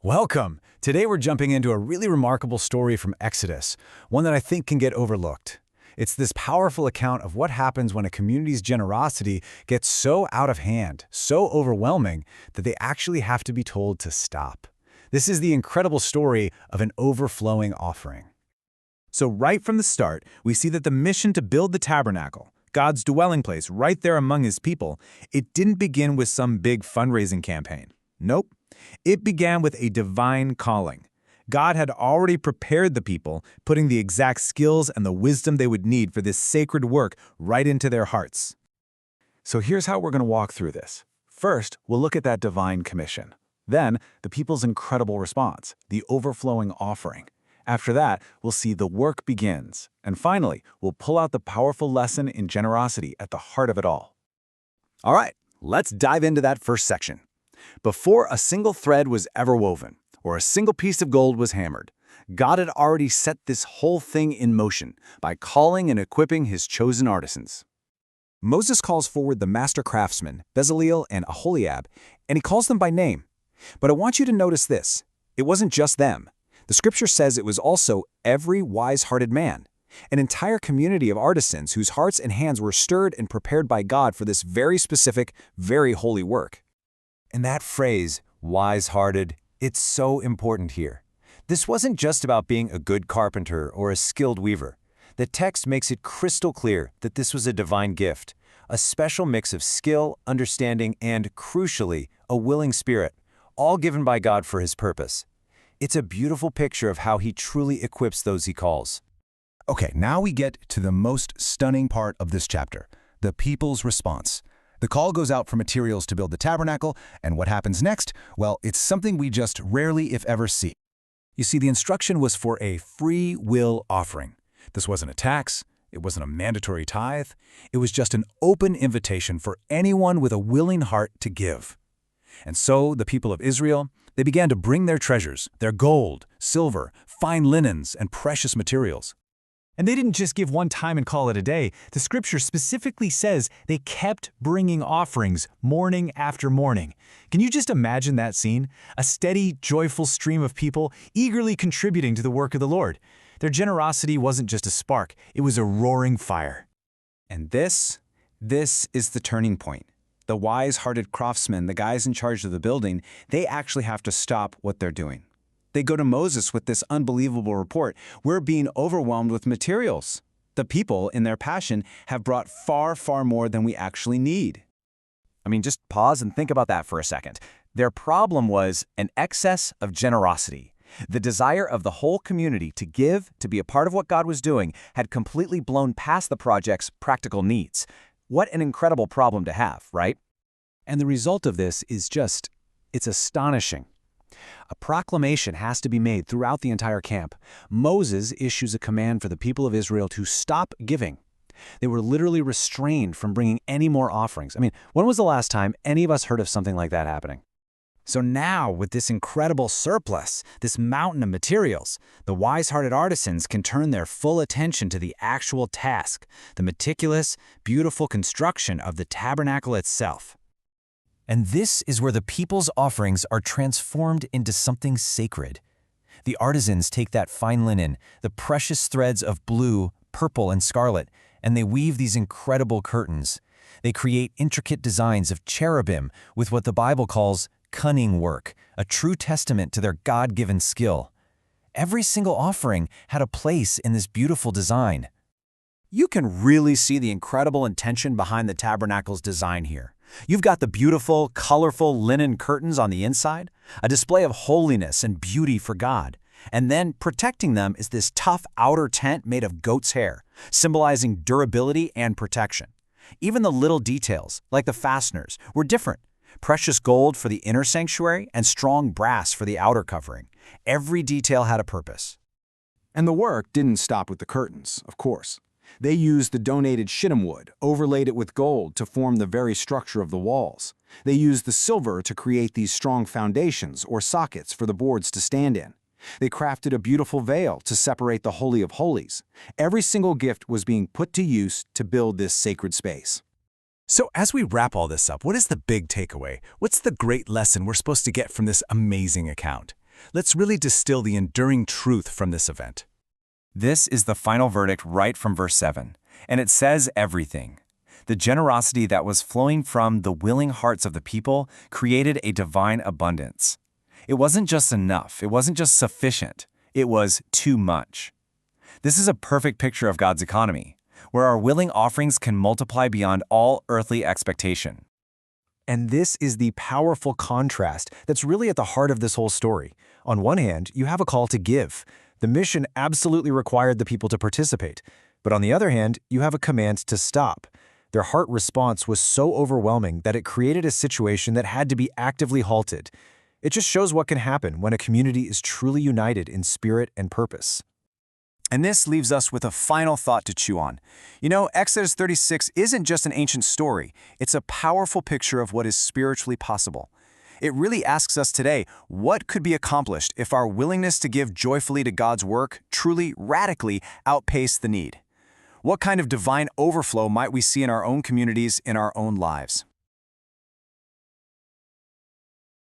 Welcome! Today we're jumping into a really remarkable story from Exodus, one that I think can get overlooked. It's this powerful account of what happens when a community's generosity gets so out of hand, so overwhelming, that they actually have to be told to stop. This is the incredible story of an overflowing offering. So right from the start, we see that the mission to build the tabernacle, God's dwelling place right there among his people, it didn't begin with some big fundraising campaign. Nope. It began with a divine calling. God had already prepared the people, putting the exact skills and the wisdom they would need for this sacred work right into their hearts. So here's how we're going to walk through this. First, we'll look at that divine commission. Then, the people's incredible response, the overflowing offering. After that, we'll see the work begins. And finally, we'll pull out the powerful lesson in generosity at the heart of it all. All right, let's dive into that first section. Before a single thread was ever woven, or a single piece of gold was hammered, God had already set this whole thing in motion by calling and equipping his chosen artisans. Moses calls forward the master craftsmen, Bezalel and Oholiab, and he calls them by name. But I want you to notice this. It wasn't just them. The scripture says it was also every wise-hearted man, an entire community of artisans whose hearts and hands were stirred and prepared by God for this very specific, very holy work. And that phrase, wise-hearted, it's so important here. This wasn't just about being a good carpenter or a skilled weaver. The text makes it crystal clear that this was a divine gift, a special mix of skill, understanding, and, crucially, a willing spirit, all given by God for his purpose. It's a beautiful picture of how he truly equips those he calls. Okay, now we get to the most stunning part of this chapter, the people's response. The call goes out for materials to build the tabernacle, and what happens next? Well, it's something we just rarely, if ever, see. You see, the instruction was for a free will offering. This wasn't a tax. It wasn't a mandatory tithe. It was just an open invitation for anyone with a willing heart to give. And so the people of Israel, they began to bring their treasures, their gold, silver, fine linens, and precious materials. And they didn't just give one time and call it a day. The scripture specifically says they kept bringing offerings morning after morning. Can you just imagine that scene? A steady, joyful stream of people eagerly contributing to the work of the Lord. Their generosity wasn't just a spark, it was a roaring fire. And this is the turning point. The wise-hearted craftsmen, the guys in charge of the building, they actually have to stop what they're doing. They go to Moses with this unbelievable report. We're being overwhelmed with materials. The people, in their passion, have brought far, far more than we actually need. I mean, just pause and think about that for a second. Their problem was an excess of generosity. The desire of the whole community to give, to be a part of what God was doing, had completely blown past the project's practical needs. What an incredible problem to have, right? And the result of this is it's astonishing. A proclamation has to be made throughout the entire camp. Moses issues a command for the people of Israel to stop giving. They were literally restrained from bringing any more offerings. I mean, when was the last time any of us heard of something like that happening? So now, with this incredible surplus, this mountain of materials, the wise-hearted artisans can turn their full attention to the actual task, the meticulous, beautiful construction of the tabernacle itself. And this is where the people's offerings are transformed into something sacred. The artisans take that fine linen, the precious threads of blue, purple, and scarlet, and they weave these incredible curtains. They create intricate designs of cherubim with what the Bible calls cunning work, a true testament to their God-given skill. Every single offering had a place in this beautiful design. You can really see the incredible intention behind the tabernacle's design here. You've got the beautiful, colorful linen curtains on the inside, a display of holiness and beauty for God. And then protecting them is this tough outer tent made of goat's hair, symbolizing durability and protection. Even the little details, like the fasteners, were different. Precious gold for the inner sanctuary and strong brass for the outer covering. Every detail had a purpose. And the work didn't stop with the curtains, of course. They used the donated shittim wood, overlaid it with gold to form the very structure of the walls. They used the silver to create these strong foundations or sockets for the boards to stand in. They crafted a beautiful veil to separate the Holy of Holies. Every single gift was being put to use to build this sacred space. So as we wrap all this up, what is the big takeaway? What's the great lesson we're supposed to get from this amazing account? Let's really distill the enduring truth from this event. This is the final verdict right from verse 7, and it says everything. The generosity that was flowing from the willing hearts of the people created a divine abundance. It wasn't just enough, it wasn't just sufficient, it was too much. This is a perfect picture of God's economy, where our willing offerings can multiply beyond all earthly expectation. And this is the powerful contrast that's really at the heart of this whole story. On one hand, you have a call to give. The mission absolutely required the people to participate. But on the other hand, you have a command to stop. Their heart response was so overwhelming that it created a situation that had to be actively halted. It just shows what can happen when a community is truly united in spirit and purpose. And this leaves us with a final thought to chew on. You know, Exodus 36 isn't just an ancient story. It's a powerful picture of what is spiritually possible. It really asks us today, what could be accomplished if our willingness to give joyfully to God's work truly, radically outpaced the need? What kind of divine overflow might we see in our own communities, in our own lives?